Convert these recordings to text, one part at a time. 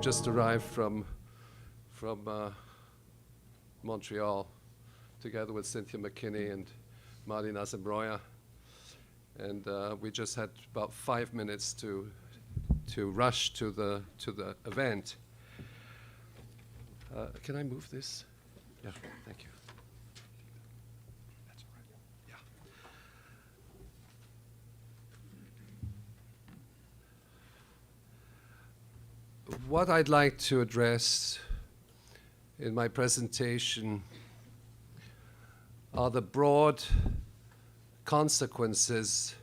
just arrived from Montreal, together with Cynthia McKinney and Marlena Zembroya. And we just had about 5 minutes to rush to the event. Can I move this? Yeah, thank you. That's all right. Yeah. What I'd like to address in my presentation are the broad consequences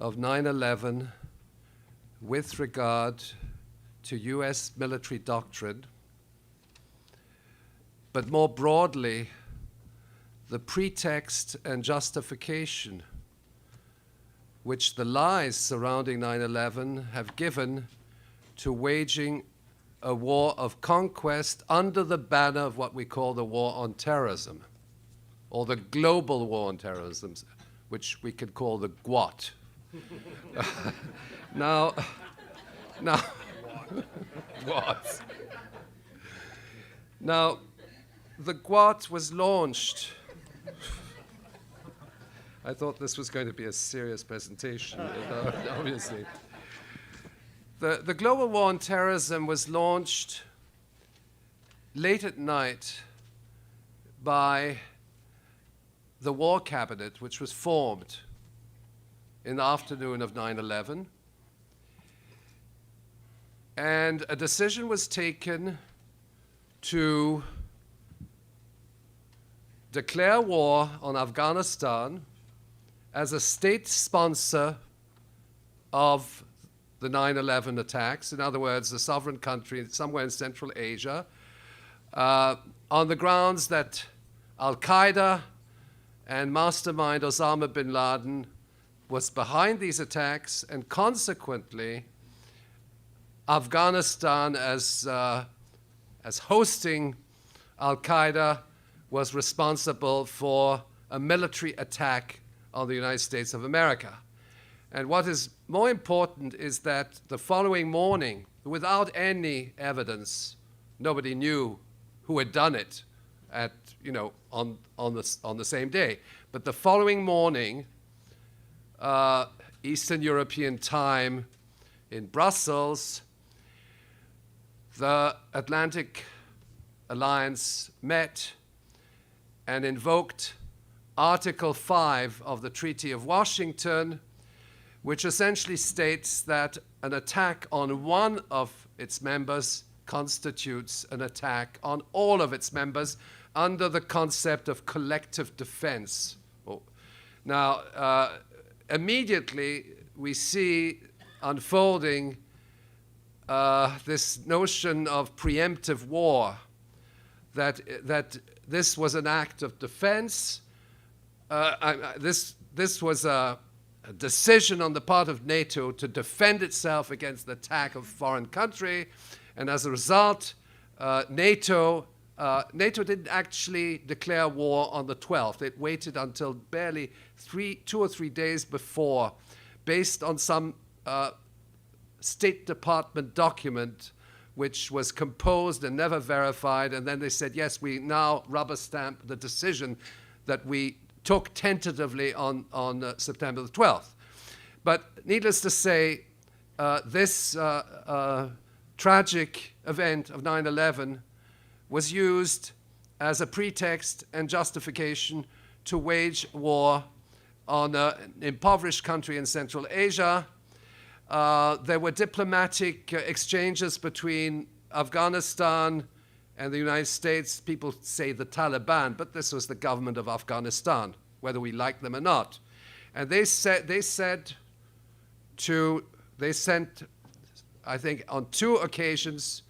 of 9/11 with regard to US military doctrine, but more broadly, the pretext and justification which the lies surrounding 9/11 have given to waging a war of conquest under the banner of what we call the war on terrorism, or the global war on terrorism, which we could call the GWOT. Now, GWOT. Now, the GWOT was launched. I thought this was going to be a serious presentation, obviously. The global war on terrorism was launched late at night by the War Cabinet, which was formed in the afternoon of 9/11. And a decision was taken to declare war on Afghanistan as a state sponsor of the 9/11 attacks. In other words, a sovereign country somewhere in Central Asia, on the grounds that Al-Qaeda and mastermind Osama bin Laden was behind these attacks, and consequently, Afghanistan, as hosting Al-Qaeda, was responsible for a military attack on the United States of America. And what is more important is that the following morning, without any evidence, nobody knew who had done it on the same day. But the following morning, Eastern European time in Brussels, the Atlantic Alliance met and invoked Article 5 of the Treaty of Washington, which essentially states that an attack on one of its members constitutes an attack on all of its members under the concept of collective defense. Now, immediately we see unfolding this notion of preemptive war, that this was an act of defense. This was a decision on the part of NATO to defend itself against the attack of a foreign country, and as a result, NATO didn't actually declare war on the 12th. It waited until barely 2 or 3 days before, based on some State Department document which was composed and never verified, and then they said, yes, we now rubber stamp the decision that we took tentatively on September the 12th. But needless to say, this tragic event of 9/11 was used as a pretext and justification to wage war on an impoverished country in Central Asia. There were diplomatic exchanges between Afghanistan and the United States. People say the Taliban, but this was the government of Afghanistan, whether we like them or not. And they sent, I think, on 2 occasions,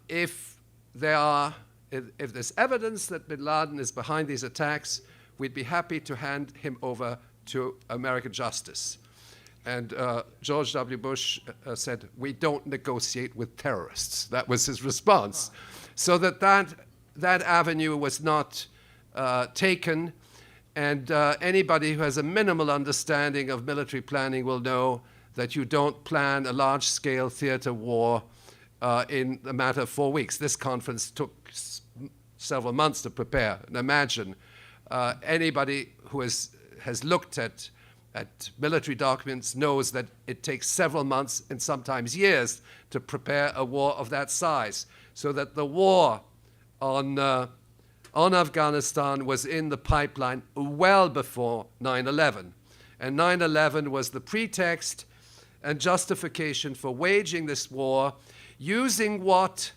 if there's evidence that bin Laden is behind these attacks, we'd be happy to hand him over to American justice. And George W. Bush said, we don't negotiate with terrorists. That was his response. So that avenue was not taken. And anybody who has a minimal understanding of military planning will know that you don't plan a large-scale theater war in a matter of 4 weeks. This conference took several months to prepare. And imagine anybody who has looked at military documents knows that it takes several months and sometimes years to prepare a war of that size. So that the war on Afghanistan was in the pipeline well before 9/11. And 9/11 was the pretext and justification for waging this war, using what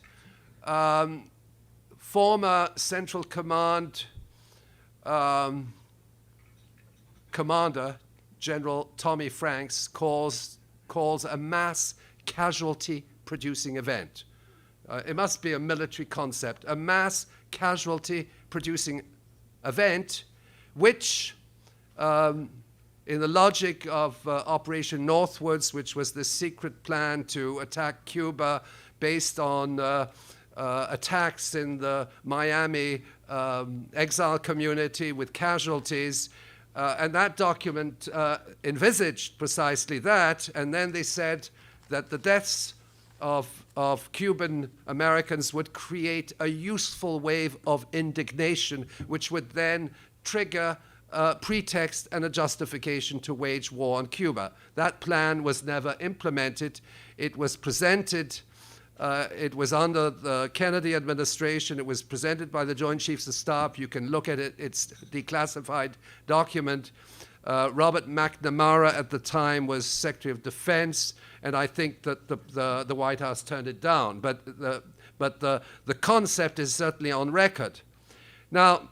former Central Command Commander General Tommy Franks calls a mass casualty producing event. It must be a military concept, a mass casualty producing event, which in the logic of Operation Northwoods, which was the secret plan to attack Cuba based on attacks in the Miami exile community with casualties. And that document envisaged precisely that. And then they said that the deaths of Cuban Americans would create a useful wave of indignation, which would then trigger a pretext and a justification to wage war on Cuba. That plan was never implemented. It was presented, it was under the Kennedy administration. It was presented by the Joint Chiefs of Staff. You can look at it. It's a declassified document. Robert McNamara at the time was Secretary of Defense, and I think that the White House turned it down. But the concept is certainly on record. Now,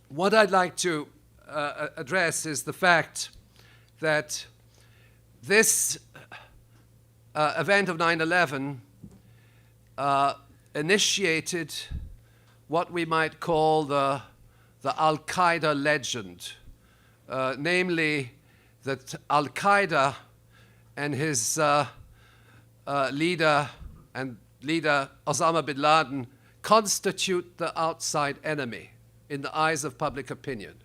what I'd like to address is the fact that this event of 9/11 initiated what we might call the Al-Qaeda legend, namely that Al-Qaeda and his leader Osama bin Laden constitute the outside enemy in the eyes of public opinion.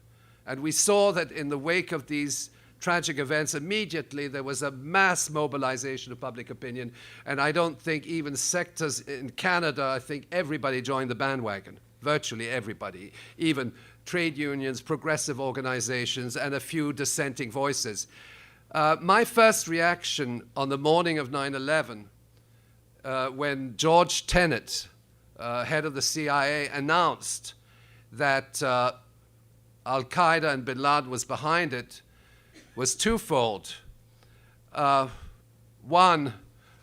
And we saw that in the wake of these tragic events, immediately there was a mass mobilization of public opinion. And I don't think even sectors in Canada, I think everybody joined the bandwagon, virtually everybody, even trade unions, progressive organizations, and a few dissenting voices. My first reaction on the morning of 9/11, when George Tenet, head of the CIA, announced that Al-Qaeda and bin Laden was behind it, was twofold. One,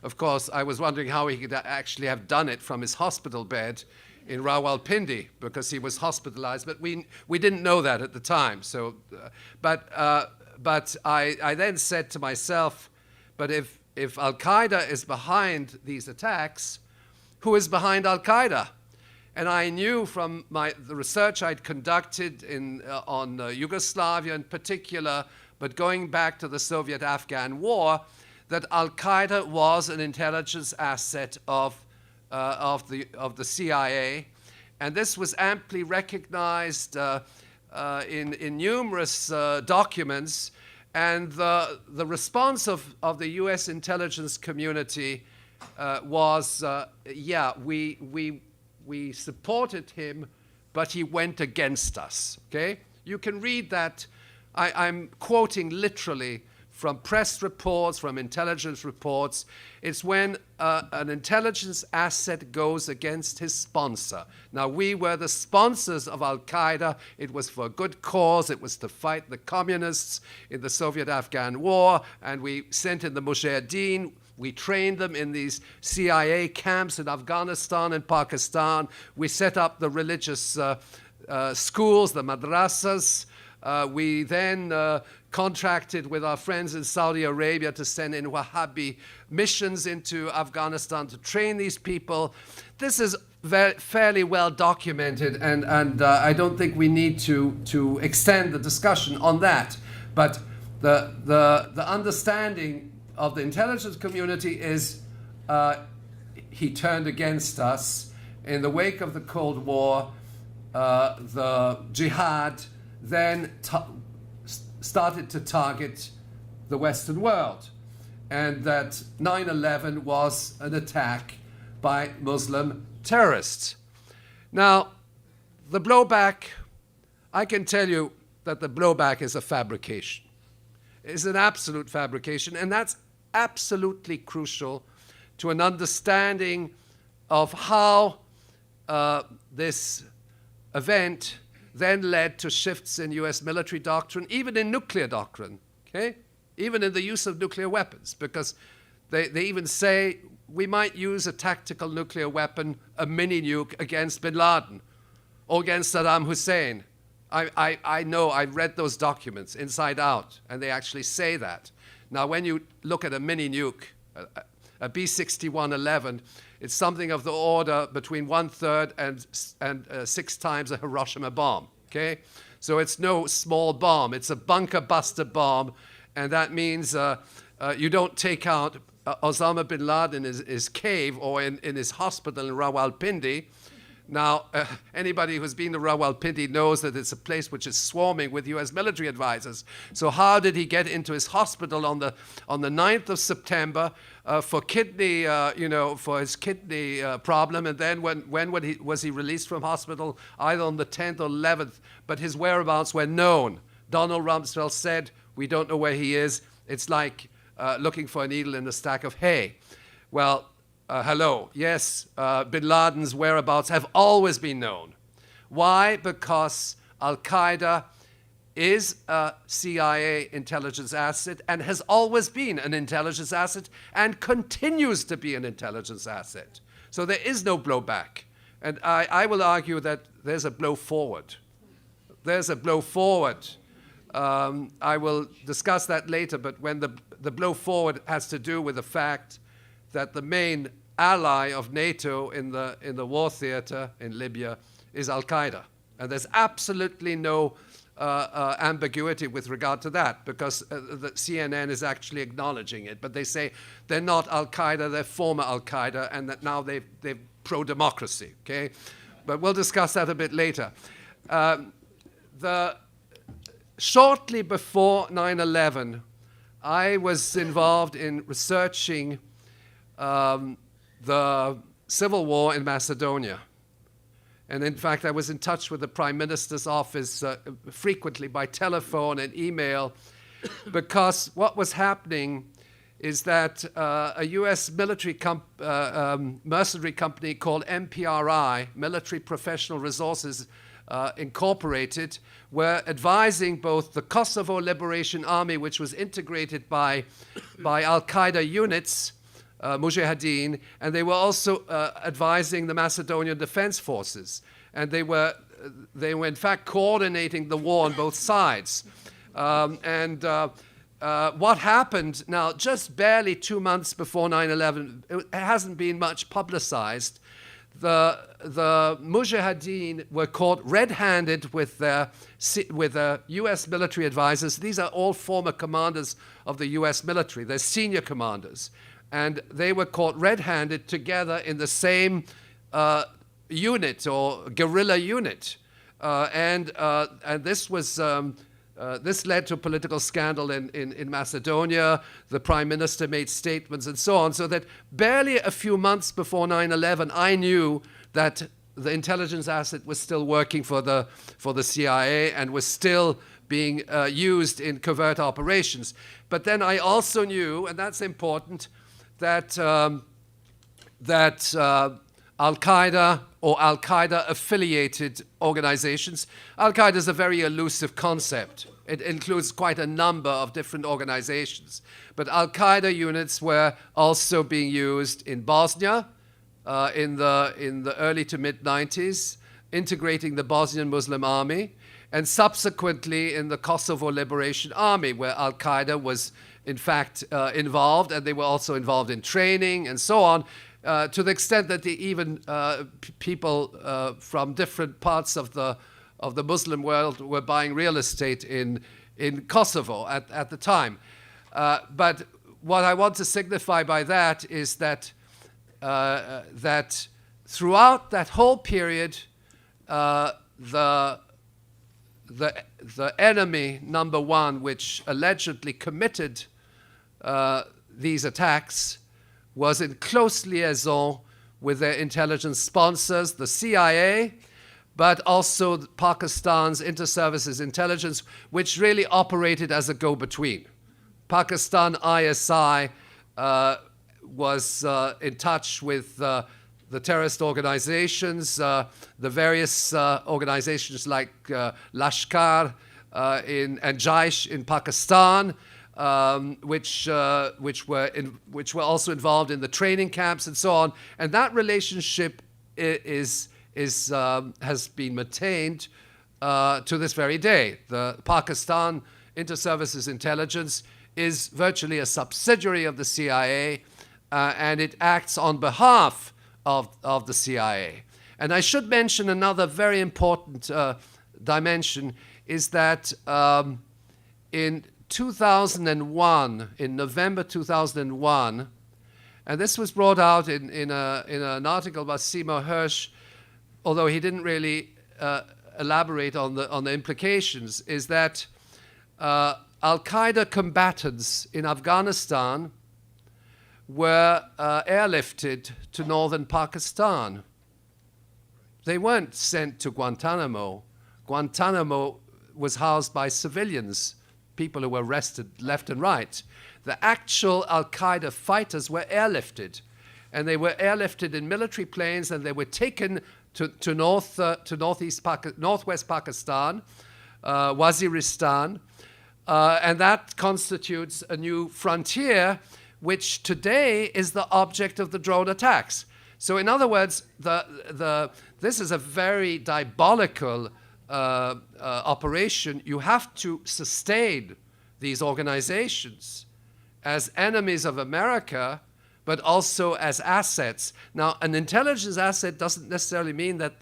of course, I was wondering how he could actually have done it from his hospital bed in Rawalpindi, because he was hospitalized, but we didn't know that at the time. So, but I then said to myself, but if Al-Qaeda is behind these attacks, who is behind Al-Qaeda? And I knew from the research I'd conducted on Yugoslavia in particular, but going back to the Soviet-Afghan War, that Al-Qaeda was an intelligence asset of the CIA, and this was amply recognized in numerous documents. And the response of the U.S. intelligence community was, yeah, we supported him, but he went against us. Okay, you can read that. I'm quoting literally from press reports, from intelligence reports. It's when an intelligence asset goes against his sponsor. Now, we were the sponsors of Al-Qaeda. It was for a good cause. It was to fight the communists in the Soviet-Afghan War, and we sent in the Mujahideen. We trained them in these CIA camps in Afghanistan and Pakistan. We set up the religious schools, the madrasas. We then contracted with our friends in Saudi Arabia to send in Wahhabi missions into Afghanistan to train these people. This is fairly well documented, and I don't think we need to extend the discussion on that. But the understanding of the intelligence community is he turned against us. In the wake of the Cold War, the jihad then started to target the Western world, and that 9/11 was an attack by Muslim terrorists. Now, the blowback, I can tell you that the blowback is a fabrication. It's an absolute fabrication, and that's absolutely crucial to an understanding of how this event then led to shifts in US military doctrine, even in nuclear doctrine, okay? Even in the use of nuclear weapons, because they even say we might use a tactical nuclear weapon, a mini nuke, against bin Laden or against Saddam Hussein. I know, I've read those documents inside out, and they actually say that. Now, when you look at a mini nuke, a B-6111, it's something of the order between 1/3 and 6 times a Hiroshima bomb, okay? So it's no small bomb. It's a bunker buster bomb, and that means you don't take out Osama bin Laden in his cave or in his hospital in Rawalpindi. Now, anybody who's been to Rawalpindi knows that it's a place which is swarming with US military advisors. So how did he get into his hospital on the 9th of September for kidney, for his kidney problem? And then when was he released from hospital? Either on the 10th or 11th, but his whereabouts were known. Donald Rumsfeld said, we don't know where he is. It's like looking for a needle in a stack of hay. Well, hello. Yes, bin Laden's whereabouts have always been known. Why? Because Al-Qaeda is a CIA intelligence asset and has always been an intelligence asset and continues to be an intelligence asset. So there is no blowback. And I will argue that there's a blow forward. There's a blow forward. I will discuss that later, but when the blow forward has to do with the fact that the main ally of NATO in the war theater in Libya is Al-Qaeda. And there's absolutely no ambiguity with regard to that, because the CNN is actually acknowledging it. But they say they're not Al-Qaeda, they're former Al-Qaeda, and that now they're pro-democracy, okay? But we'll discuss that a bit later. Shortly before 9/11, I was involved in researching the civil war in Macedonia. And in fact, I was in touch with the Prime Minister's office frequently by telephone and email, because what was happening is that a US military mercenary company called MPRI, Military Professional Resources Incorporated, were advising both the Kosovo Liberation Army, which was integrated by Al-Qaeda units, Mujahideen, and they were also advising the Macedonian Defense Forces. And they were in fact coordinating the war on both sides. What happened now, just barely 2 months before 9/11, it hasn't been much publicized. The Mujahideen were caught red-handed with their US military advisors. These are all former commanders of the US military. They're senior commanders. And they were caught red-handed together in the same unit or guerrilla unit. And this was this led to a political scandal in Macedonia. The Prime Minister made statements and so on, so that barely a few months before 9/11, I knew that the intelligence asset was still working for the CIA and was still being used in covert operations. But then I also knew, and that's important, that Al-Qaeda or Al-Qaeda-affiliated organizations. Al-Qaeda is a very elusive concept. It includes quite a number of different organizations. But Al-Qaeda units were also being used in Bosnia in the early to mid-90s, integrating the Bosnian Muslim Army, and subsequently in the Kosovo Liberation Army, where Al-Qaeda was in fact involved, and they were also involved in training and so on, to the extent that even people from different parts of the Muslim world were buying real estate in Kosovo at the time. But what I want to signify by that is that that throughout that whole period, the enemy number one, which allegedly committed these attacks, was in close liaison with their intelligence sponsors, the CIA, but also Pakistan's inter-services intelligence, which really operated as a go-between. Pakistan ISI was in touch with the terrorist organizations, the various organizations like Lashkar and Jaish in Pakistan, which were also involved in the training camps and so on. And that relationship has been maintained to this very day. The Pakistan Inter-Services Intelligence is virtually a subsidiary of the CIA, and it acts on behalf of the CIA. And I should mention another very important dimension is that in 2001, in November 2001, and this was brought out in an article by Seymour Hersh, although he didn't really elaborate on the implications, is that Al-Qaeda combatants in Afghanistan were airlifted to northern Pakistan. They weren't sent to Guantanamo. Guantanamo was housed by civilians, people who were arrested left and right. The actual Al-Qaeda fighters were airlifted, and they were airlifted in military planes, and they were taken to northwest Pakistan, Waziristan, and that constitutes a new frontier, which today is the object of the drone attacks. So in other words, this is a very diabolical operation. You have to sustain these organizations as enemies of America, but also as assets. Now, an intelligence asset doesn't necessarily mean that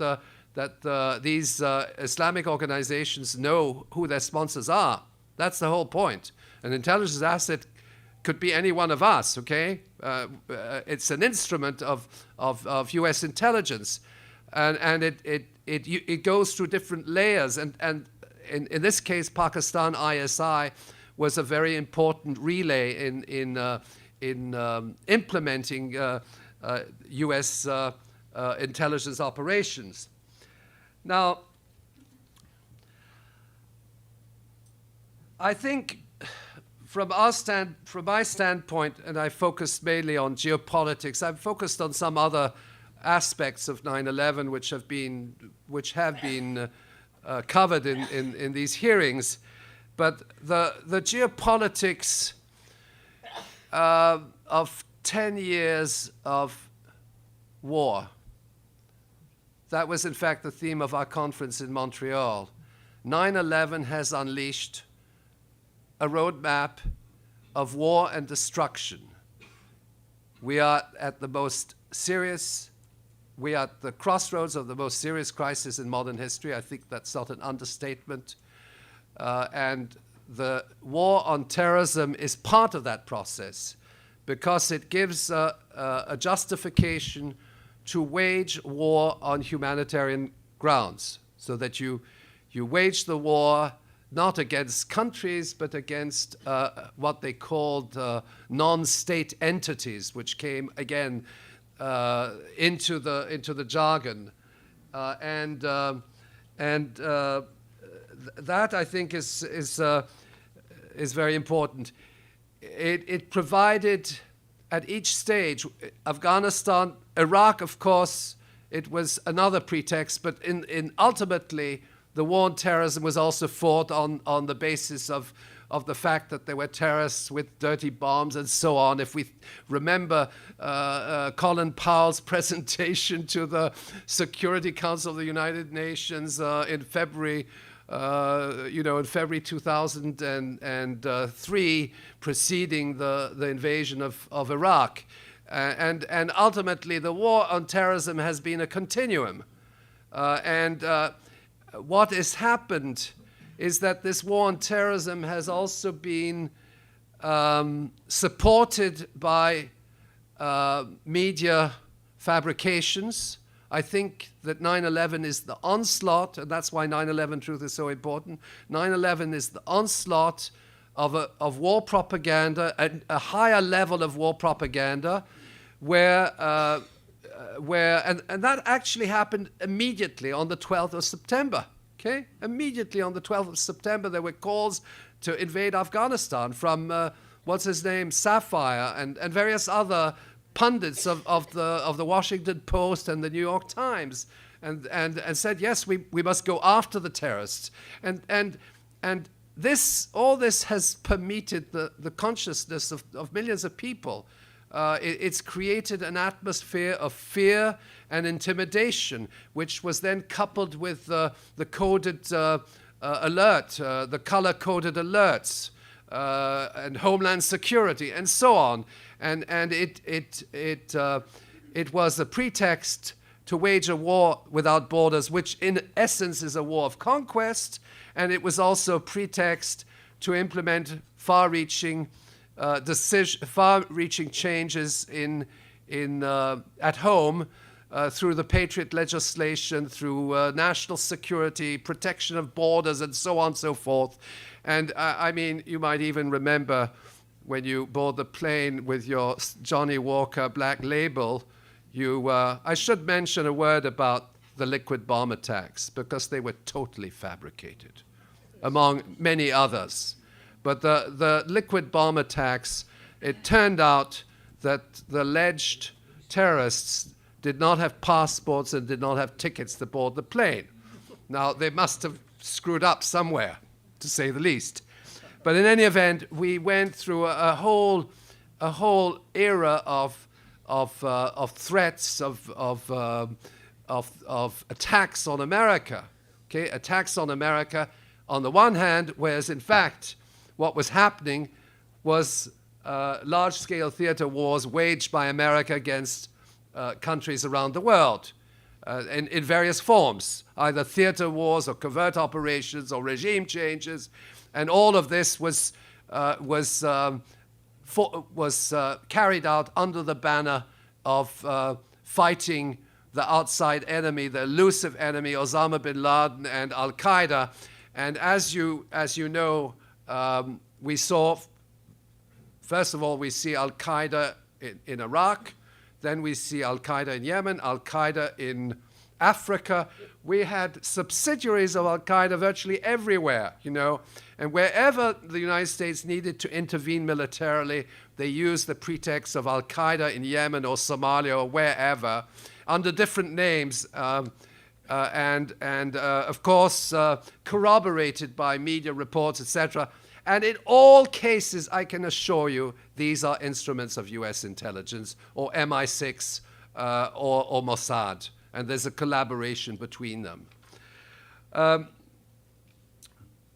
these Islamic organizations know who their sponsors are. That's the whole point. An intelligence asset could be any one of us, okay? It's an instrument of U.S. intelligence, and it goes through different layers. And in this case, Pakistan ISI was a very important relay in implementing U.S. intelligence operations. Now, I think from my standpoint, and I focused mainly on geopolitics, I've focused on some other aspects of 9/11 which have been covered in these hearings, but the geopolitics of 10 years of war, that was in fact the theme of our conference in Montreal. 9/11 has unleashed a roadmap of war and destruction. We are at the crossroads of the most serious crisis in modern history. I think that's not an understatement. And the war on terrorism is part of that process because it gives a justification to wage war on humanitarian grounds, so that you wage the war not against countries, but against what they called non-state entities, which came again into the jargon, and that I think is very important. It provided at each stage, Afghanistan, Iraq, of course, it was another pretext, but in ultimately, the war on terrorism was also fought on the basis of the fact that there were terrorists with dirty bombs and so on. If we remember Colin Powell's presentation to the Security Council of the United Nations in February 2003, preceding the invasion of Iraq. And ultimately, the war on terrorism has been a continuum. What has happened is that this war on terrorism has also been supported by media fabrications. I think that 9/11 is the onslaught, and that's why 9/11 Truth is so important. 9/11 is the onslaught of war propaganda, a higher level of war propaganda, where and that actually happened immediately on the 12th of September. Okay, immediately on the 12th of September, there were calls to invade Afghanistan from what's his name, Sapphire, and various other pundits of the Washington Post and the New York Times, and said, yes, we must go after the terrorists, and all this has permeated the consciousness of millions of people. It's created an atmosphere of fear and intimidation, which was then coupled with the coded alert, the color-coded alerts, and Homeland Security, and so on. And it was a pretext to wage a war without borders, which in essence is a war of conquest, and it was also a pretext to implement far-reaching changes at home through the Patriot legislation, through national security, protection of borders, and so on and so forth. And I mean, you might even remember when you board the plane with your Johnny Walker Black Label, I should mention a word about the liquid bomb attacks, because they were totally fabricated, among many others. But the liquid bomb attacks, it turned out that the alleged terrorists did not have passports and did not have tickets to board the plane. Now, they must have screwed up somewhere, to say the least. But in any event, we went through a whole era of threats, of attacks on America. Okay, attacks on America on the one hand, whereas in fact what was happening was large-scale theater wars waged by America against countries around the world in various forms, either theater wars or covert operations or regime changes, and all of this was carried out under the banner of fighting the outside enemy, the elusive enemy, Osama bin Laden and Al-Qaeda. And as you know, we saw, first of all, we see Al-Qaeda in Iraq, then we see Al-Qaeda in Yemen, Al-Qaeda in Africa. We had subsidiaries of Al-Qaeda virtually everywhere, you know, and wherever the United States needed to intervene militarily, they used the pretext of Al-Qaeda in Yemen or Somalia or wherever, under different names, and of course, corroborated by media reports, etc. And in all cases, I can assure you, these are instruments of US intelligence, or MI6, or Mossad, and there's a collaboration between them.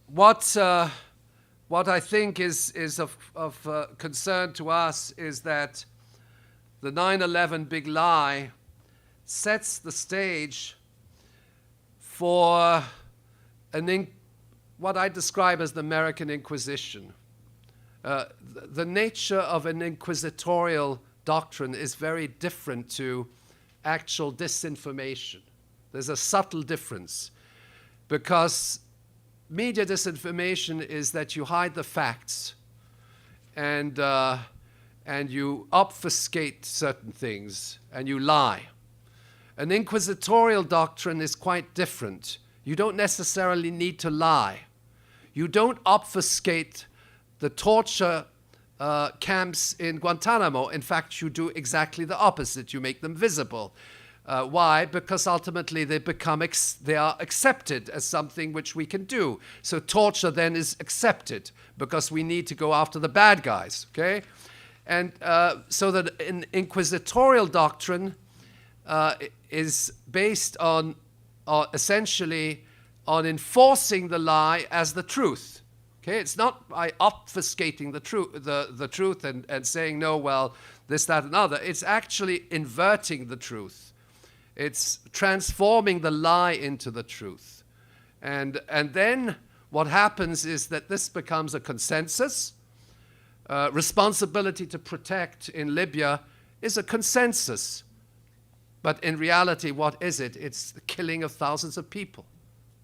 What I think is of concern to us is that the 9/11 big lie sets the stage for what I describe as the American Inquisition. The nature of an inquisitorial doctrine is very different to actual disinformation. There's a subtle difference, because media disinformation is that you hide the facts and you obfuscate certain things and you lie. An inquisitorial doctrine is quite different. You don't necessarily need to lie. You don't obfuscate the torture camps in Guantanamo. In fact, you do exactly the opposite. You make them visible. Why? Because ultimately they are accepted as something which we can do. So torture then is accepted because we need to go after the bad guys. Okay, and so that an inquisitorial doctrine is based on essentially on enforcing the lie as the truth. Okay, it's not by obfuscating the truth and saying, no, well, this, that, and other. It's actually inverting the truth. It's transforming the lie into the truth. And then what happens is that this becomes a consensus. Responsibility to protect in Libya is a consensus. But in reality, what is it? It's the killing of thousands of people.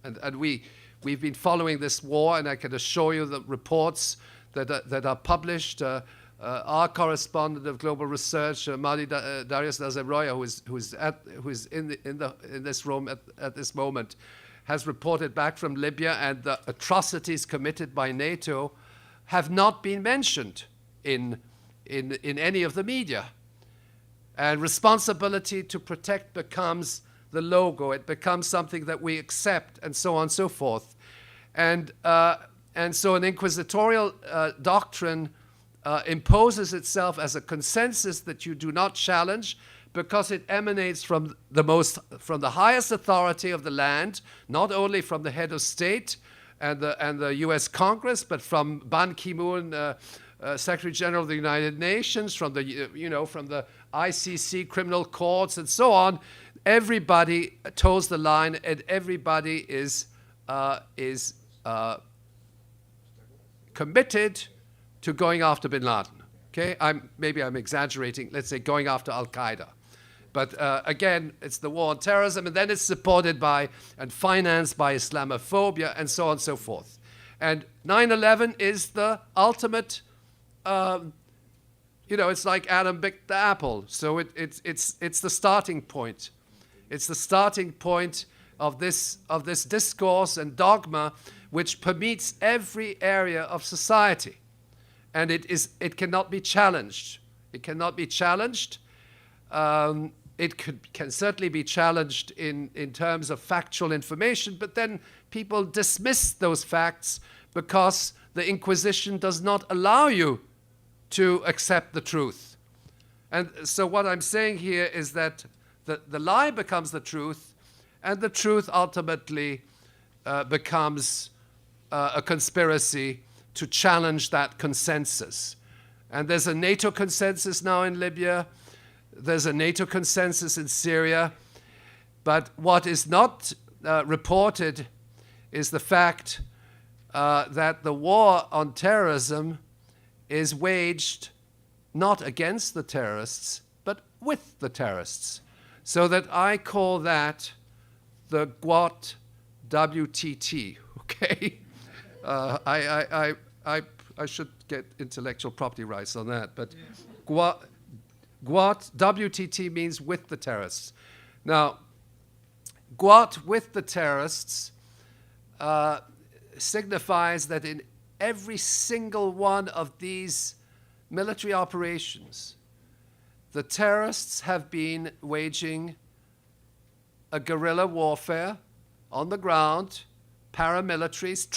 And we've been following this war, and I can assure you that reports that are published our correspondent of global research, Darius Nazarroya, who's in this room at this moment, has reported back from Libya, and the atrocities committed by NATO have not been mentioned in any of the media. And responsibility to protect becomes the logo. It becomes something that we accept, and so on and so forth. And so an inquisitorial doctrine imposes itself as a consensus that you do not challenge, because it emanates from the highest authority of the land, not only from the head of state and the U.S. Congress, but from Ban Ki-moon, Secretary General of the United Nations, from the ICC criminal courts, and so on. Everybody toes the line, and everybody is committed to going after bin Laden. Okay, maybe I'm exaggerating. Let's say going after Al-Qaeda. But again, it's the war on terrorism, and then it's supported by and financed by Islamophobia, and so on and so forth. And 9/11 is the ultimate, it's like Adam picked the apple. So it's the starting point. It's the starting point of this discourse and dogma, which permeates every area of society, and it cannot be challenged. It cannot be challenged. It can certainly be challenged in terms of factual information, but then people dismiss those facts because the Inquisition does not allow you to accept the truth. And so what I'm saying here is that the lie becomes the truth, and the truth ultimately becomes a conspiracy to challenge that consensus. And there's a NATO consensus now in Libya. There's a NATO consensus in Syria. But what is not reported is the fact that the war on terrorism is waged not against the terrorists, but with the terrorists. So that I call that the GWAT WTT, okay? I should get intellectual property rights on that, but GWAT WTT means with the terrorists. Now, GWAT with the terrorists signifies that in every single one of these military operations, the terrorists have been waging a guerrilla warfare on the ground, paramilitaries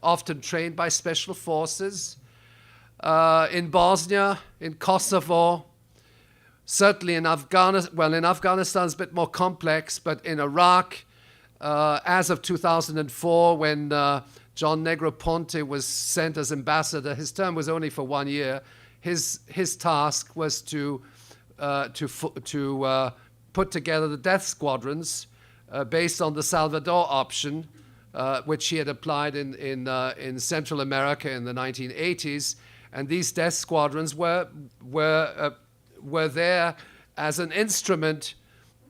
often trained by special forces, in Bosnia, in Kosovo, certainly in Afghanistan. Well, in Afghanistan it's a bit more complex, but in Iraq, as of 2004, when John Negroponte was sent as ambassador, his term was only for 1 year. His task was to put together the death squadrons based on the Salvador option, which he had applied in Central America in the 1980s. And these death squadrons were there as an instrument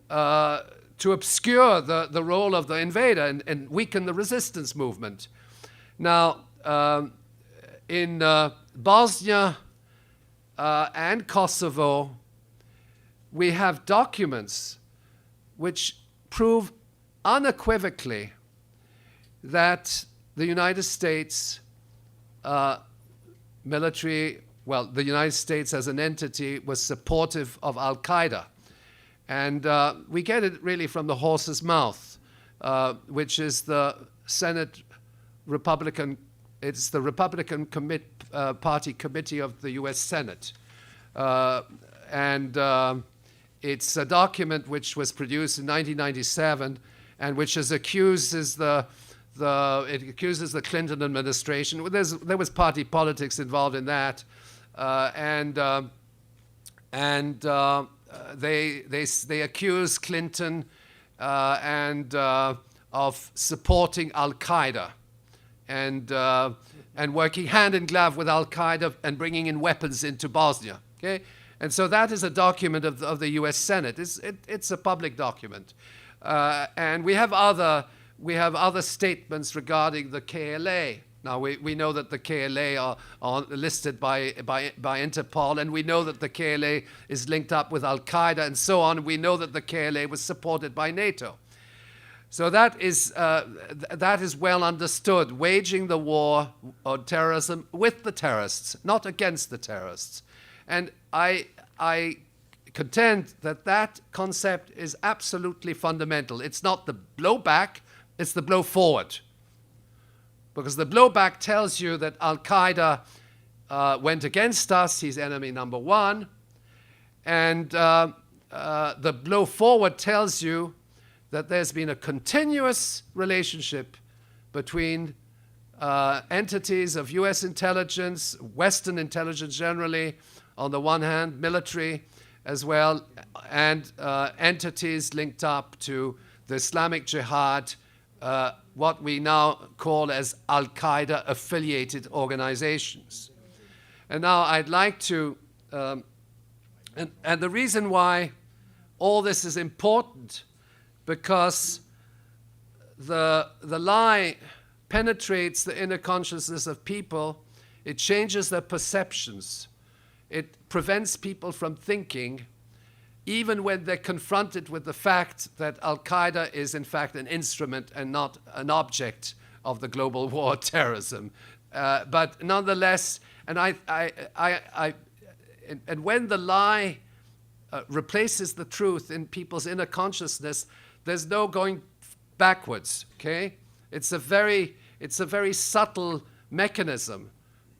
to obscure the role of the invader and weaken the resistance movement. Now, in Bosnia and Kosovo, we have documents which prove unequivocally that the United States the United States as an entity was supportive of Al-Qaeda. And we get it really from the horse's mouth, which is the Senate Republican, it's the Republican Party Committee of the U.S. Senate. It's a document which was produced in 1997 and which accuses the Clinton administration. There was party politics involved in that, they accuse Clinton of supporting Al-Qaeda and working hand in glove with Al-Qaeda and bringing in weapons into Bosnia. Okay, and so that is a document of the U.S. Senate. It's a public document, and we have other statements regarding the KLA. Now, we know that the KLA are listed by Interpol, and we know that the KLA is linked up with Al-Qaeda and so on. We know that the KLA was supported by NATO. So that is well understood, waging the war on terrorism with the terrorists, not against the terrorists. And I contend that that concept is absolutely fundamental. It's not the blowback, it's the blow forward. Because the blowback tells you that Al-Qaeda went against us, he's enemy number one. And the blow forward tells you that there's been a continuous relationship between entities of US intelligence, Western intelligence generally, on the one hand, military as well, and entities linked up to the Islamic Jihad, what we now call as Al-Qaeda affiliated organizations. And now I'd like to, and the reason why all this is important, because the lie penetrates the inner consciousness of people, it changes their perceptions, it prevents people from thinking, even when they're confronted with the fact that Al-Qaeda is in fact an instrument and not an object of the global war on terrorism. But nonetheless, and when the lie replaces the truth in people's inner consciousness, there's no going backwards. Okay, it's a very subtle mechanism.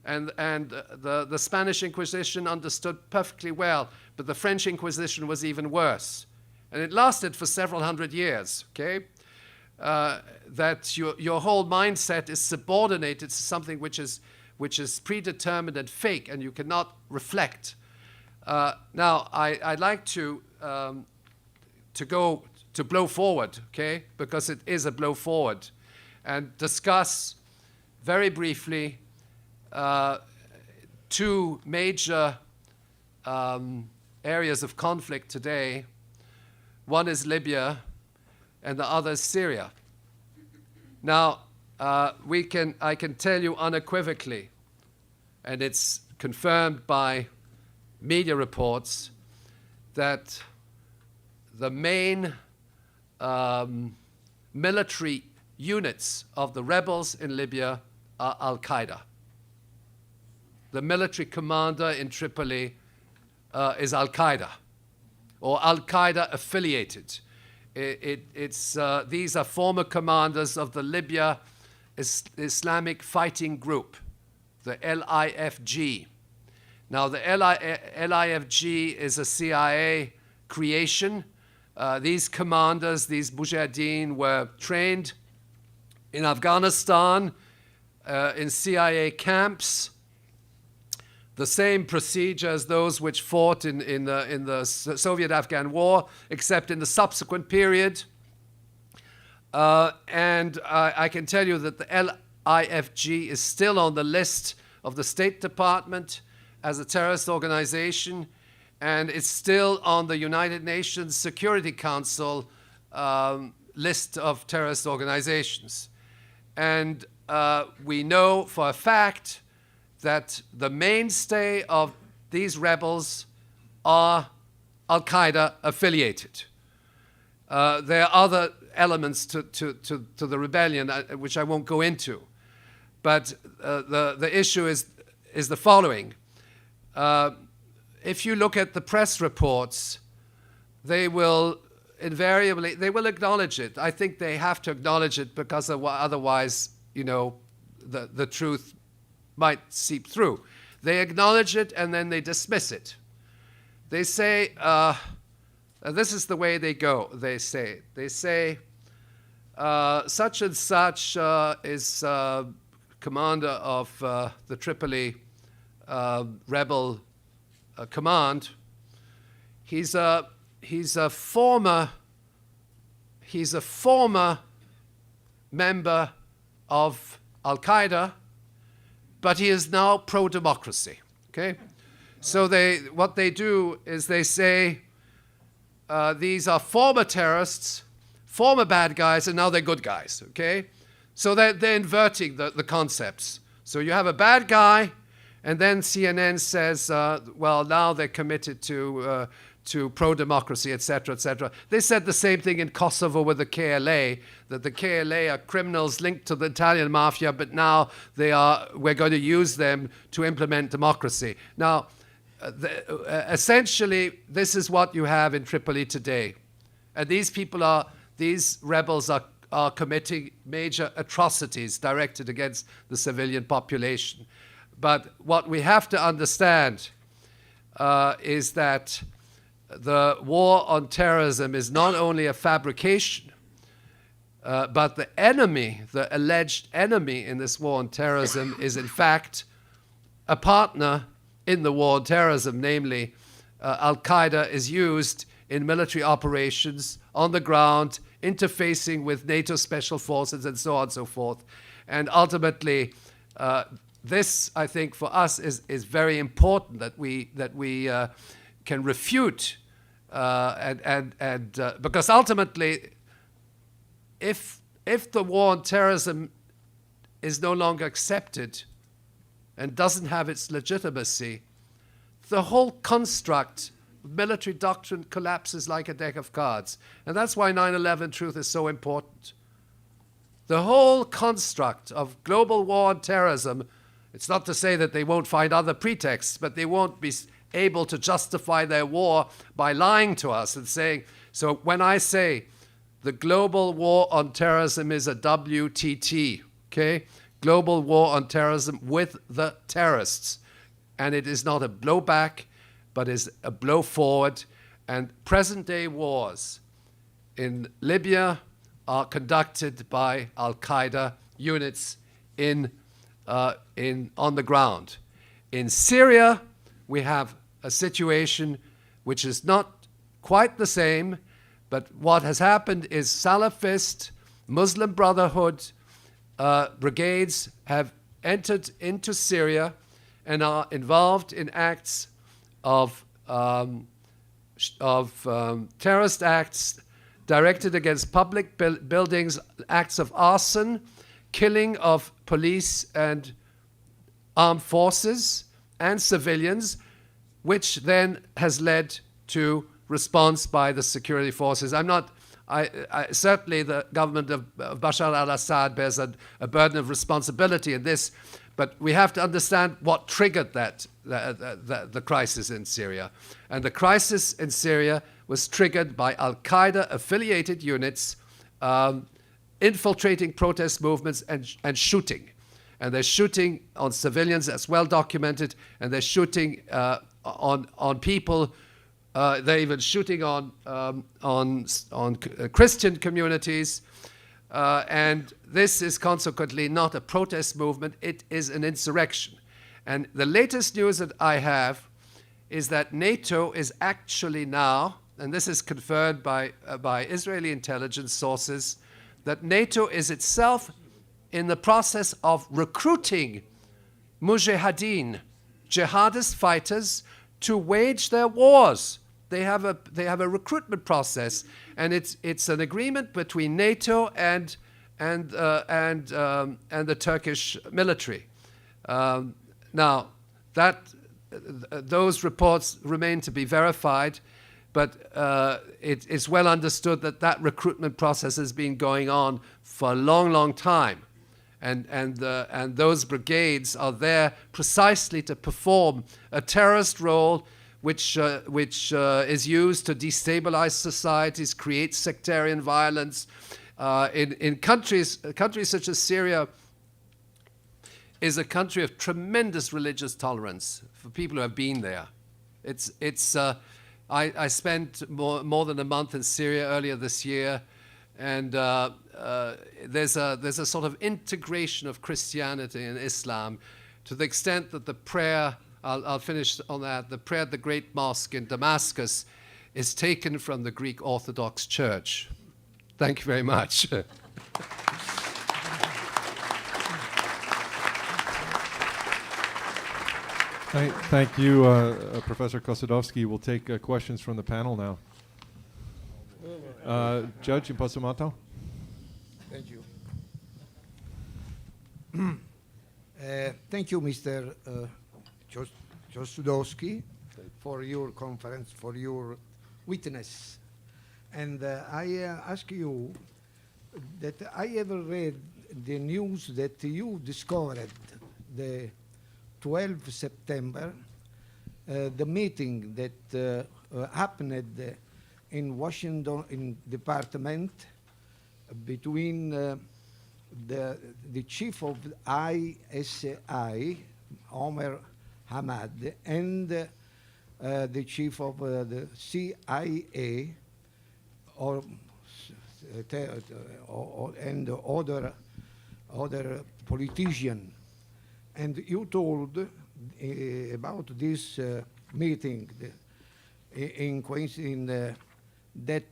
And the Spanish Inquisition understood perfectly well, but the French Inquisition was even worse. And it lasted for several hundred years, okay? That your whole mindset is subordinated to something which is predetermined and fake, and you cannot reflect. Now, I'd like to go to blow forward, okay? Because it is a blow forward, and discuss very briefly two major areas of conflict today. One is Libya, and the other is Syria. Now, I can tell you unequivocally, and it's confirmed by media reports, that the main military units of the rebels in Libya are Al-Qaeda. The military commander in Tripoli is Al-Qaeda, or Al-Qaeda affiliated. These are former commanders of the Libya Islamic Fighting Group, the LIFG. Now, the LIFG is a CIA creation. These commanders, these mujahideen, were trained in Afghanistan, in CIA camps, the same procedure as those which fought in the Soviet-Afghan War, except in the subsequent period. And I can tell you that the LIFG is still on the list of the State Department as a terrorist organization, and it's still on the United Nations Security Council list of terrorist organizations. And we know for a fact that the mainstay of these rebels are Al-Qaeda affiliated. There are other elements to the rebellion, which I won't go into. But the issue is the following. If you look at the press reports, they will acknowledge it. I think they have to acknowledge it, because otherwise, the truth might seep through. They acknowledge it and then they dismiss it. They say, this is the way they go, they say. They say, such and such is commander of the Tripoli rebel command. He's a former member of Al-Qaeda, but he is now pro-democracy, okay? So what they do is they say, these are former terrorists, former bad guys, and now they're good guys, okay? So they're inverting the concepts. So you have a bad guy, and then CNN says, well, now they're committed to pro-democracy, etc., etc. They said the same thing in Kosovo with the KLA, that the KLA are criminals linked to the Italian mafia, but now we're going to use them to implement democracy. Now, essentially, this is what you have in Tripoli today. And these rebels are committing major atrocities directed against the civilian population. But what we have to understand is that the war on terrorism is not only a fabrication, but the enemy, the alleged enemy in this war on terrorism is in fact a partner in the war on terrorism, namely Al-Qaeda is used in military operations on the ground, interfacing with NATO special forces and so on and so forth. And ultimately, this, I think, for us is very important that we can refute, because ultimately, if the war on terrorism is no longer accepted and doesn't have its legitimacy, the whole construct of military doctrine collapses like a deck of cards. And that's why 9/11 truth is so important. The whole construct of global war on terrorism, it's not to say that they won't find other pretexts, but they won't be able to justify their war by lying to us and saying, so when I say the global war on terrorism is a WTT, okay? Global war on terrorism with the terrorists. And it is not a blowback, but is a blow forward. And present-day wars in Libya are conducted by Al-Qaeda units on the ground. In Syria, we have a situation which is not quite the same, but what has happened is Salafist, Muslim Brotherhood brigades have entered into Syria and are involved in acts of terrorist acts directed against public buildings, acts of arson, killing of police and armed forces and civilians, which then has led to response by the security forces. Certainly the government of Bashar al-Assad bears a burden of responsibility in this, but we have to understand what triggered the crisis in Syria. And the crisis in Syria was triggered by Al-Qaeda affiliated units infiltrating protest movements and shooting. And they're shooting on civilians, that's well documented, and they're shooting on people. They're even shooting on Christian communities. And this is consequently not a protest movement, it is an insurrection. And the latest news that I have is that NATO is actually now, and this is confirmed by Israeli intelligence sources, that NATO is itself in the process of recruiting mujahideen, jihadist fighters, to wage their wars. They have a recruitment process, and it's an agreement between NATO and the Turkish military. Now, those reports remain to be verified, but it's well understood that recruitment process has been going on for a long, long time. And those brigades are there precisely to perform a terrorist role which is used to destabilize societies, create sectarian violence. In countries such as Syria is a country of tremendous religious tolerance for people who have been there. I spent more than a month in Syria earlier this year, and there's a sort of integration of Christianity and Islam to the extent that the prayer, I'll finish on that, the prayer at the Great Mosque in Damascus is taken from the Greek Orthodox Church. Thank you very much. Thank you, Professor Chossudovsky. We'll take questions from the panel now. Judge Impasumato. Thank you. Thank you, Mr. Chossudovsky, for your conference, for your witness. And I ask you that I ever read the news that you discovered the 12th September, the meeting that happened in Washington in department between the chief of ISI, Omer Hamad, and the chief of the CIA, and other politician. And you told about this meeting that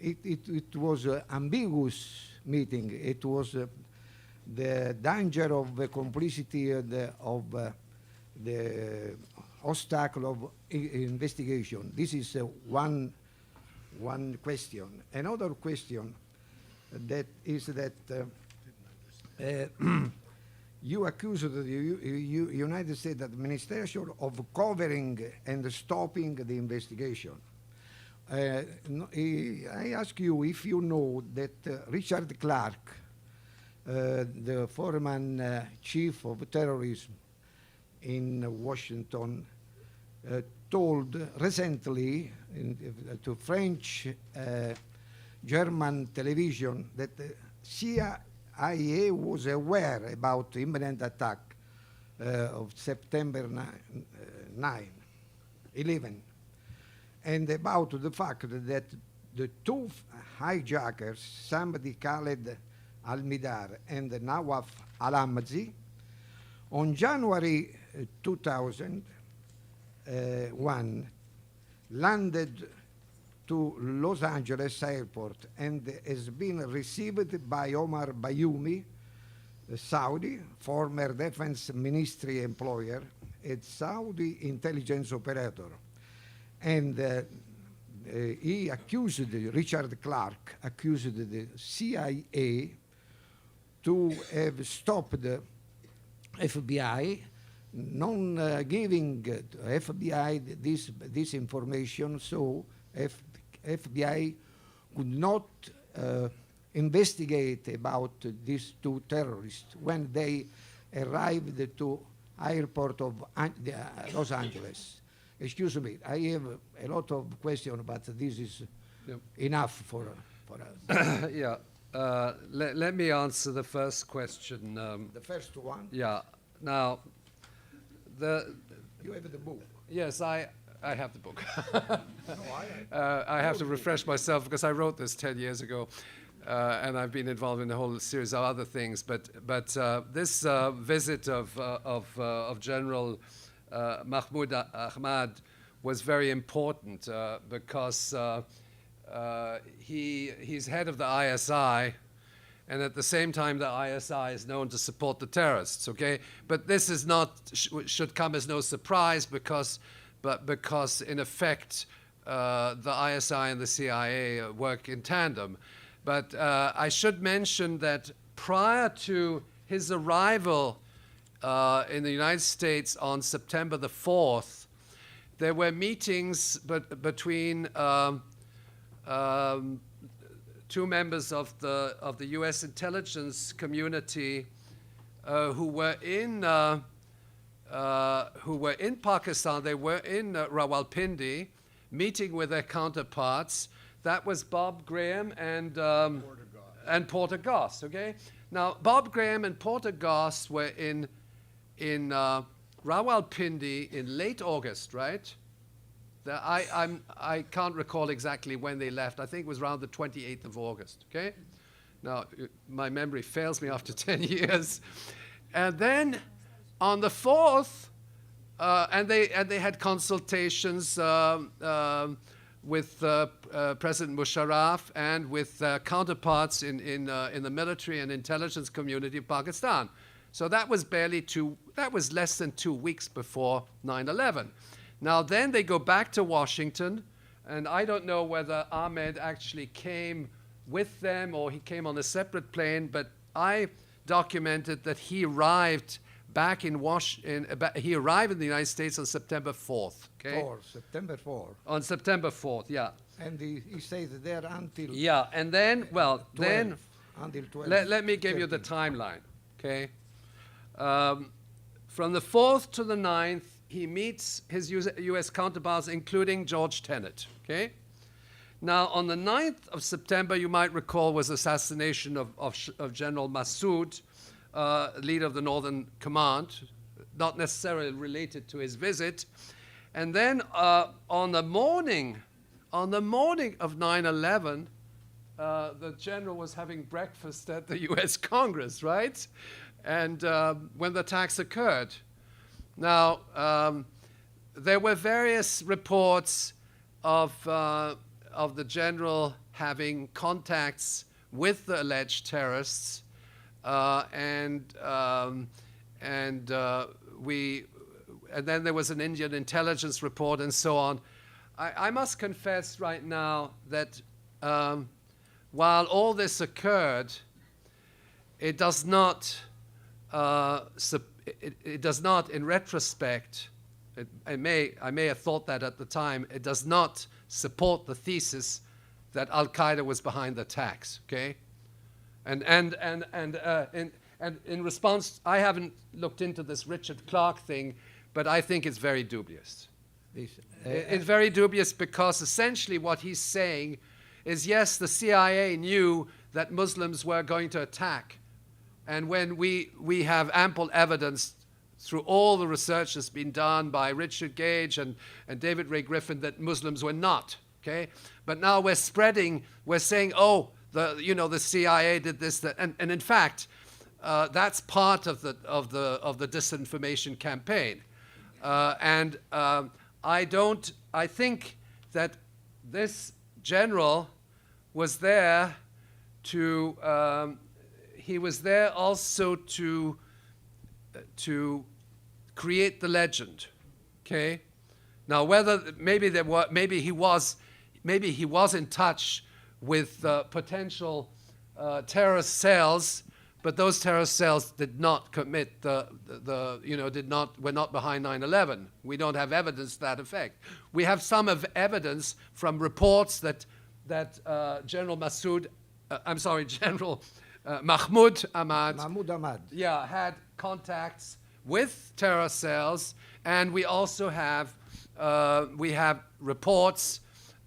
it was an ambiguous meeting. It was the danger of the complicity of the obstacle of investigation. This is one question. Another question that is that you accuse the United States administration of covering and stopping the investigation. I ask you if you know that Richard Clarke, the former chief of terrorism in Washington, told recently to French German television that the CIA was aware about the imminent attack of September 11, and about the fact that the two hijackers, Samdi Khaled Al-Midar and Nawaf Al-Amzi, on January 2001, landed to Los Angeles airport and has been received by Omar Bayoumi, a Saudi, former defense ministry employer, a Saudi intelligence operator. And he accused, Richard Clarke accused the CIA to have stopped the FBI, non giving FBI this information, so FBI could not investigate about these two terrorists when they arrived to airport of Los Angeles. Excuse me, I have a lot of questions, but this is enough for us. Yeah. Let me answer the first question. The first one? Yeah. Now, you have the book. Yes, I have the book. No, I have to refresh myself because I wrote this 10 years ago, and I've been involved in a whole series of other things. But this visit of General Mahmoud Ahmad was very important because he's head of the ISI, and at the same time the ISI is known to support the terrorists. Okay, but this is not should come as no surprise because in effect the ISI and the CIA work in tandem. But I should mention that prior to his arrival in the United States on September the 4th, there were meetings between two members of the U.S. intelligence community who were in Pakistan. They were in Rawalpindi, meeting with their counterparts. That was Bob Graham and Porter Goss. Okay, now Bob Graham and Porter Goss were in Rawalpindi in late August, right? I can't recall exactly when they left. I think it was around the 28th of August, okay? Now, my memory fails me after 10 years. And then on the 4th, and they had consultations with President Musharraf and with counterparts in the military and intelligence community of Pakistan. So that was less than 2 weeks before 9/11. Now then they go back to Washington, and I don't know whether Ahmed actually came with them or he came on a separate plane, but I documented that he arrived back in he arrived in the United States on September 4th. Okay. September 4. On September 4th, yeah. And he stayed there until Yeah, and then, well, 12, then until 12. let me give you the 13. timeline, okay? From the 4th to the 9th, he meets his U.S. counterparts, including George Tenet, okay? Now, on the 9th of September, you might recall, was assassination of General Massoud, leader of the Northern Command, not necessarily related to his visit. And then on the morning of 9/11, the general was having breakfast at the U.S. Congress, right? And when the attacks occurred. Now, there were various reports of the general having contacts with the alleged terrorists, and then there was an Indian intelligence report and so on. I must confess right now that while all this occurred, it does not, it does not, in retrospect, I may have thought that at the time, it does not support the thesis that Al Qaeda was behind the attacks. Okay, and in response, I haven't looked into this Richard Clarke thing, but I think it's very dubious. It's very dubious because essentially what he's saying is, yes, the CIA knew that Muslims were going to attack, and when we have ample evidence through all the research that's been done by Richard Gage and David Ray Griffin that Muslims were not, okay? But now we're saying, oh, the CIA did this, that, and in fact, that's part of the disinformation campaign, I think that this general was there to, he was there also to create the legend, okay? Now, whether maybe he was in touch with potential terrorist cells, but those terrorist cells did not commit were not behind 9/11. We don't have evidence to that effect. We have some evidence from reports that General Mahmoud Ahmad, yeah, had contacts with terror cells, and we also have reports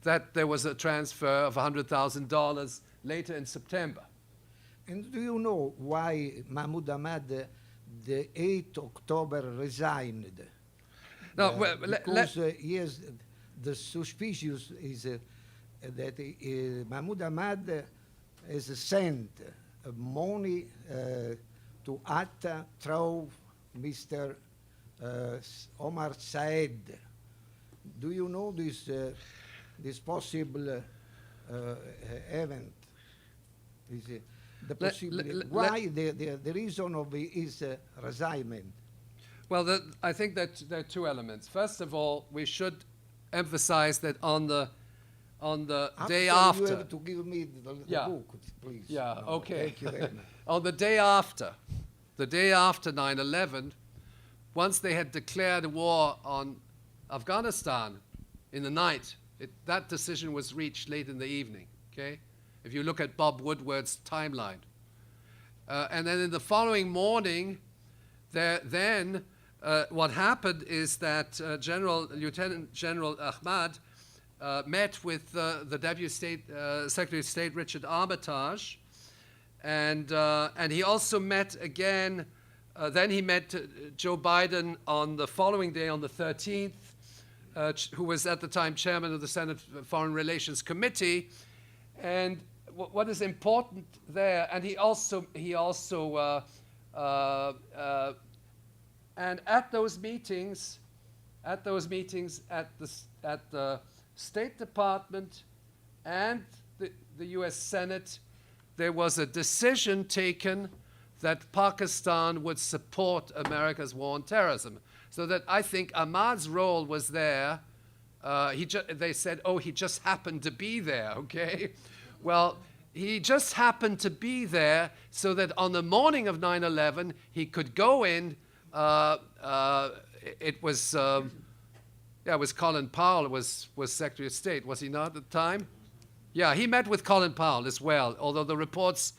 that there was a transfer of $100,000 later in September. And do you know why Mahmoud Ahmad, the 8th October, resigned? No, because he has the suspicious is that Mahmoud Ahmad has sent money to Atta through Mr. Omar Saed. Do you know this possible event? Why the reason of his resignment? Well, I think that there are two elements. First of all, we should emphasize that on the day after. You have to give me the book, please. Yeah, no, okay. Thank you very much. On the day after 9/11, once they had declared a war on Afghanistan in the night, that decision was reached late in the evening, okay? If you look at Bob Woodward's timeline. And then in the following morning, what happened is that Lieutenant General Ahmad met with the Deputy Secretary of State Richard Armitage, and he also met again. Then he met Joe Biden on the following day, on the 13th, who was at the time chairman of the Senate Foreign Relations Committee, and what is important there, and and at those meetings at the State Department and the U.S. Senate, there was a decision taken that Pakistan would support America's war on terrorism. So that I think Ahmad's role was there. They said, oh, he just happened to be there, okay? Well, he just happened to be there so that on the morning of 9/11 he could go in. It was Colin Powell was Secretary of State, was he not at the time? Yeah, he met with Colin Powell as well. Although the reports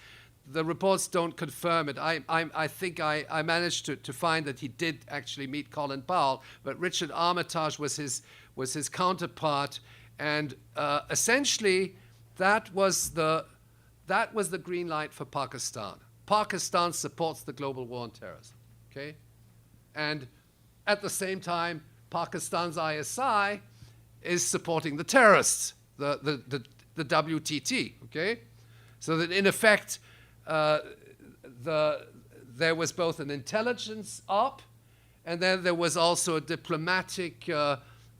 don't confirm it. I think I managed to find that he did actually meet Colin Powell, but Richard Armitage was his counterpart, and essentially that was the green light for Pakistan. Pakistan supports the global war on terrorism, okay? And at the same time, Pakistan's ISI is supporting the terrorists, the WTT, okay? So that in effect, there was both an intelligence op, and then there was also a diplomatic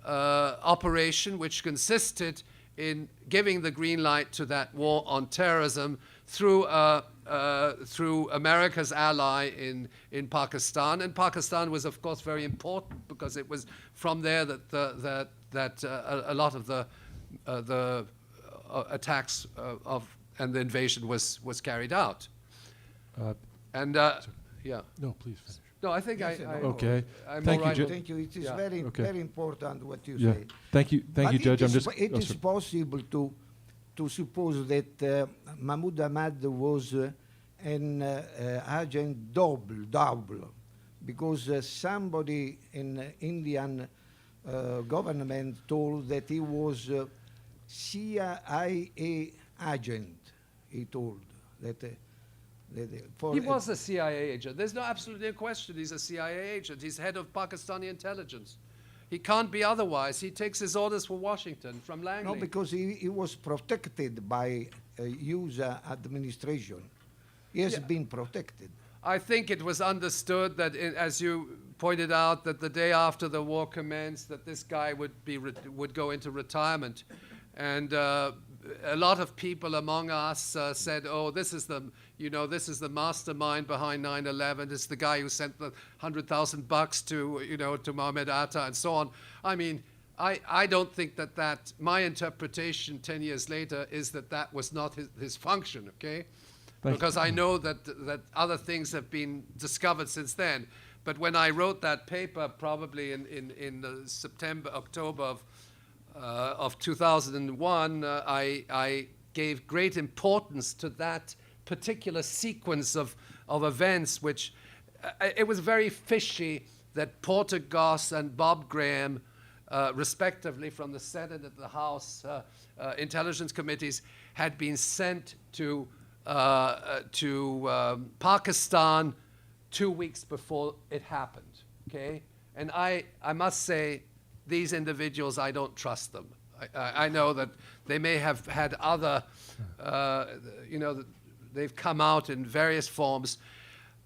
operation which consisted in giving the green light to that war on terrorism through America's ally in Pakistan. And Pakistan was, of course, very important because it was from there that a lot of the attacks and the invasion was carried out. Yeah. No, please finish. No, I think Okay. I'm Thank all you, right. Thank you. It is Yeah. very, Okay. very important what you Yeah. say. Thank you, But Judge. It I'm is just. possible to suppose that Mahmoud Ahmad was an agent double, because somebody in Indian government told that he was CIA agent. He told that. He was a CIA agent. There's absolutely no question he's a CIA agent. He's head of Pakistani intelligence. He can't be otherwise. He takes his orders from Washington, from Langley. No, because he was protected by US administration. He has been protected. I think it was understood that, as you pointed out, that the day after the war commenced, that this guy would go into retirement, and a lot of people among us said, "Oh, this is the mastermind behind 9/11. It's the guy who sent the $100,000 to Mohammed Atta and so on." I mean, I don't think that my interpretation 10 years later is that was not his function. Okay. Because I know that other things have been discovered since then. But when I wrote that paper, probably in the October of 2001, I gave great importance to that particular sequence of events, which it was very fishy that Porter Goss and Bob Graham, respectively from the Senate and the House intelligence committees, had been sent to Pakistan 2 weeks before it happened, okay? And I must say, these individuals, I don't trust them. I know that they may have had other, they've come out in various forms.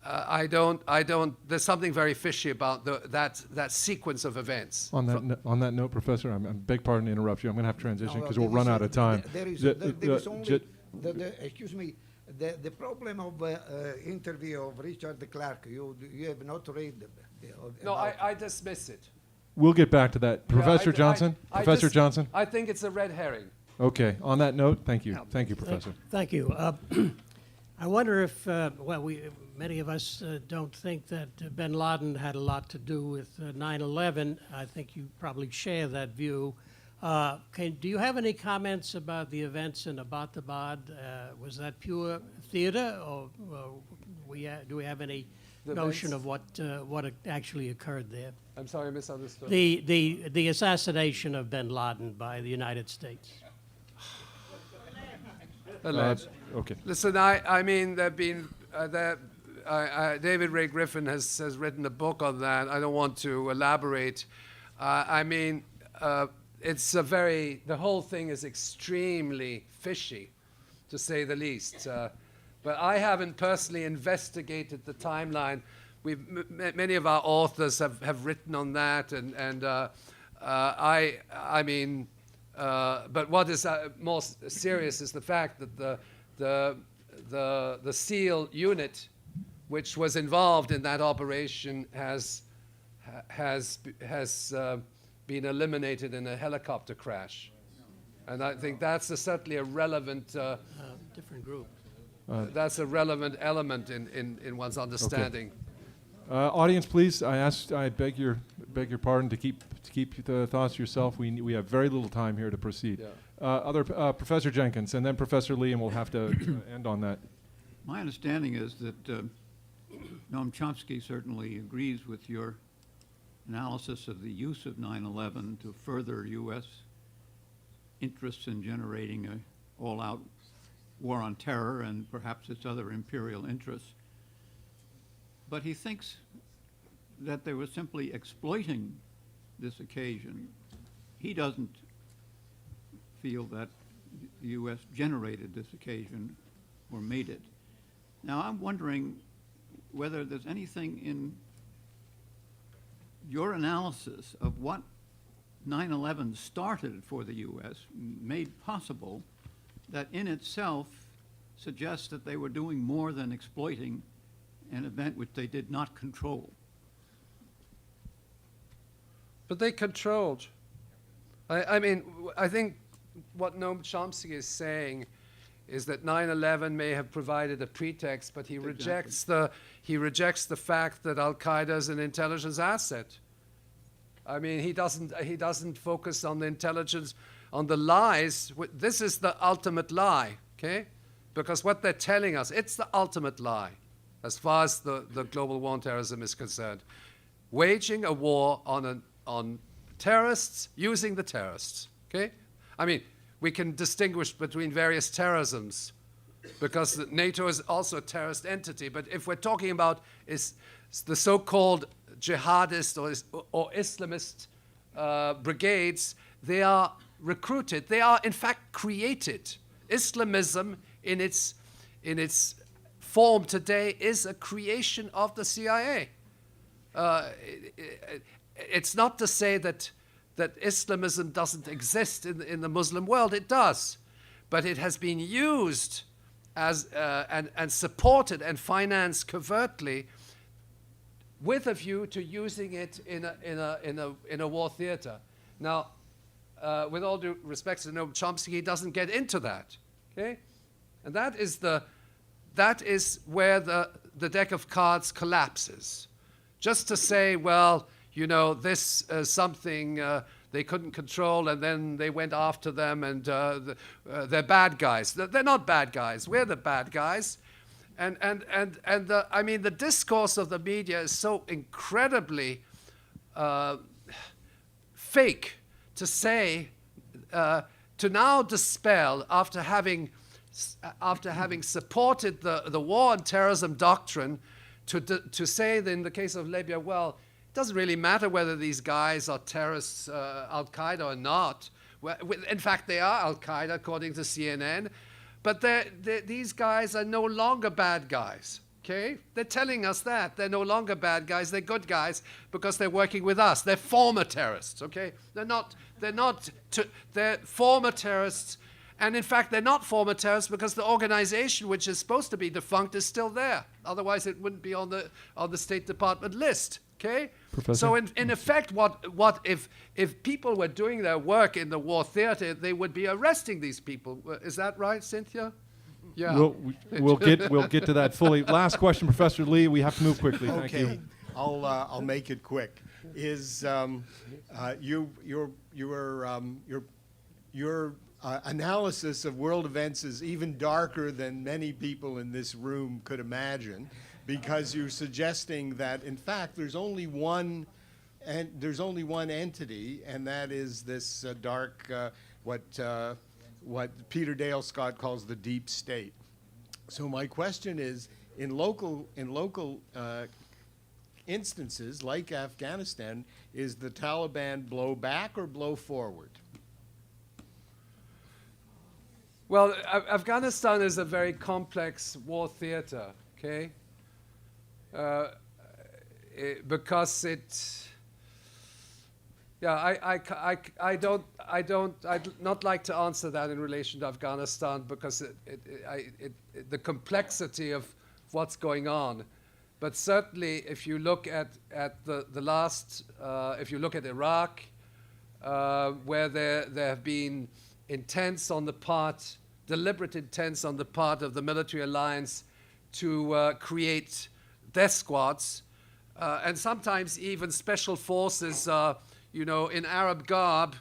There's something very fishy about that sequence of events. On that note, Professor, I beg pardon to interrupt you. I'm going to have to transition because we'll there run is out of time. There is only, excuse me, the problem of interview of Richard Clarke, you have not read. No, I dismiss it. We'll get back to that. Professor Johnson? Professor Johnson? I think it's a red herring. Okay. On that note, thank you. Thank you, Professor. Thank you. I wonder if, many of us don't think that bin Laden had a lot to do with 9/11. I think you probably share that view. Do you have any comments about the events in Abbottabad? Was that pure theater, or do we have any notion of what actually occurred there? I'm sorry, I misunderstood. The assassination of bin Laden by the United States. Okay. Listen, I mean, there've been David Ray Griffin has written a book on that. I don't want to elaborate. The whole thing is extremely fishy, to say the least. But I haven't personally investigated the timeline. Many of our authors have written on that, but what is more serious is the fact that the SEAL unit, which was involved in that operation, has been eliminated in a helicopter crash. And I think that's certainly a relevant, Different group. that's a relevant element in one's understanding. Audience, please, I beg your pardon to keep the thoughts to yourself. We have very little time here to proceed. Yeah. Professor Jenkins, and then Professor Lee, and we'll have to end on that. My understanding is that Noam Chomsky certainly agrees with your analysis of the use of 9/11 to further U.S. interests in generating an all-out war on terror and perhaps its other imperial interests. But he thinks that they were simply exploiting this occasion. He doesn't feel that the U.S. generated this occasion or made it. Now, I'm wondering whether there's anything in your analysis of what 9/11 started for the U.S., made possible, that in itself suggests that they were doing more than exploiting an event which they did not control. But they controlled. I mean, I think what Noam Chomsky is saying is that 9/11 may have provided a pretext, but he rejects the fact that Al Qaeda is an intelligence asset. I mean, he doesn't focus on the intelligence, on the lies. This is the ultimate lie, okay? Because what they're telling us, it's the ultimate lie, as far as the global war on terrorism is concerned. Waging a war on terrorists, using the terrorists, okay? I mean, we can distinguish between various terrorisms because NATO is also a terrorist entity. But if we're talking about is the so-called jihadist or Islamist brigades, they are recruited. They are, in fact, created. Islamism, in its form today, is a creation of the CIA. It's not to say that Islamism doesn't exist in the Muslim world. It does. But it has been used as and supported and financed covertly with a view to using it in a war theater. Now, with all due respect to Noam Chomsky, he doesn't get into that. Okay? And that is where the deck of cards collapses. Just to say, well, you know, this something they couldn't control, and then they went after them, and they're bad guys. They're not bad guys. We're the bad guys. And I mean, the discourse of the media is so incredibly fake to say, to now dispel after having supported the war on terrorism doctrine, to say that in the case of Libya, well, it doesn't really matter whether these guys are terrorists, Al-Qaeda or not. Well, in fact, they are Al-Qaeda, according to CNN. But these guys are no longer bad guys, okay? They're telling us that. They're no longer bad guys. They're good guys because they're working with us. They're former terrorists, okay? They're former terrorists. And in fact, they're not former terrorists because the organization, which is supposed to be defunct, is still there. Otherwise, it wouldn't be on the State Department list. Okay. Professor? So in effect, what if people were doing their work in the war theater, they would be arresting these people. Is that right, Cynthia? Yeah. We'll get to that fully. Last question, Professor Lee. We have to move quickly. Thank you. Okay, I'll make it quick. Is your analysis of world events is even darker than many people in this room could imagine, because you're suggesting that in fact there's only one entity, and that is this dark what Peter Dale Scott calls the deep state. So my question is, in local instances like Afghanistan, is the Taliban blow back or blow forward? Well, Afghanistan is a very complex war theater, okay? Because I'd not like to answer that in relation to Afghanistan because the complexity of what's going on. But certainly, if you look at the last, if you look at Iraq, where there have been intents on the part, deliberate intents on the part of the military alliance to create death squads, and sometimes even special forces, in Arab garb,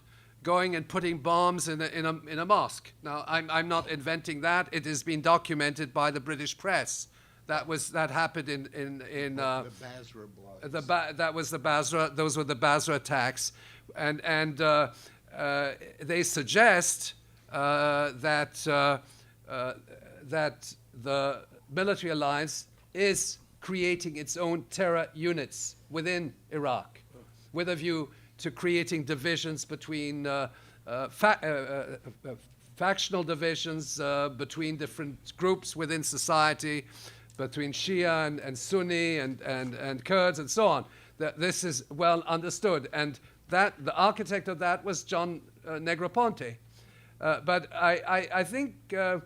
going and putting bombs in a mosque. Now, I'm not inventing that. It has been documented by the British press. That happened in the Basra bloods. that was the Basra. Those were the Basra attacks, and they suggest that the military alliance is creating its own terror units within Iraq, with a view to creating divisions between factional divisions between different groups within society, between Shia and Sunni and Kurds and so on. This is well understood, and that the architect of that was John Negroponte. But I think the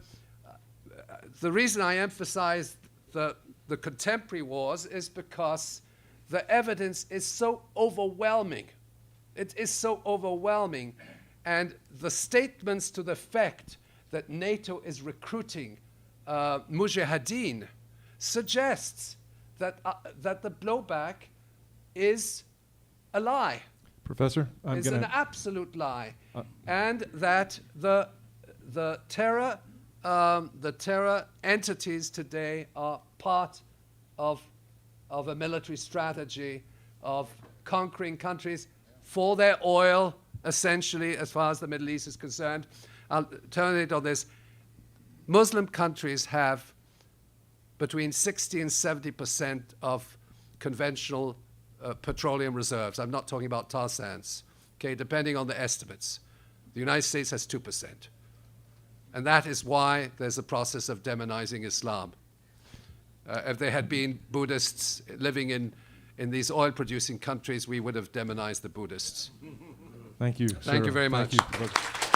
reason I emphasize the contemporary wars is because the evidence is so overwhelming. It is so overwhelming, and the statements to the effect that NATO is recruiting mujahideen suggests that the blowback is a lie. Professor, It's an absolute lie, and that the terror entities today are part of a military strategy of conquering countries for their oil, essentially, as far as the Middle East is concerned. I'll terminate on this. Muslim countries have between 60 and 70% of conventional petroleum reserves. I'm not talking about tar sands, okay, depending on the estimates. The United States has 2%. And that is why there's a process of demonizing Islam. If there had been Buddhists living in these oil-producing countries, we would have demonized the Buddhists. Thank you, Thank sir. you very much. Thank you, Professor.